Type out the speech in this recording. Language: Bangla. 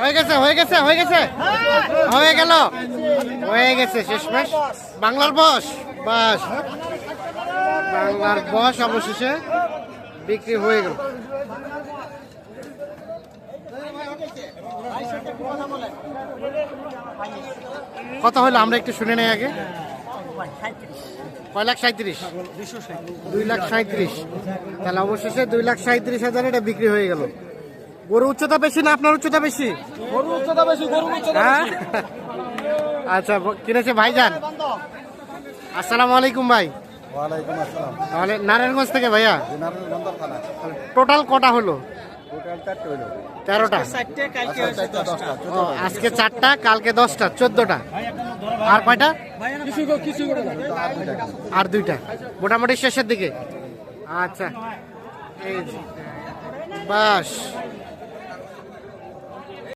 হয়ে গেছে হয়ে গেছে হয়ে গেছে হয়ে গেল হয়ে গেছে শেষমেশ বাংলার বস বাস বাংলার বস অবশেষে বিক্রি হয়ে গেল। কত হলো আমরা একটু শুনে নেই আগে। কয় লাখ 37, 2,37,000। তাহলে অবশেষে 2,37,000 এটা বিক্রি হয়ে গেল। গরু উচ্চতা বেশি না আপনার উচ্চতা বেশি? গরু উচ্চতা বেশি, গরু উচ্চতা হ্যাঁ বেশি। আচ্ছা কিনেছে ভাইজান। আসসালামু আলাইকুম ভাই। ওয়ালাইকুম আসসালাম। তাহলে নারায়ণগঞ্জ থেকে ভাইয়া দিনারের বন্দর থানা। টোটাল কটা হলো? টোটাল 4টা হইলো। 13টা। ও, আজকে 4টা কালকে 10টা 14টা। আর কয়টা? কিছু করে না। আর 2টা মোটামুটি শেষের দিকে। আচ্ছা এই যে, বাস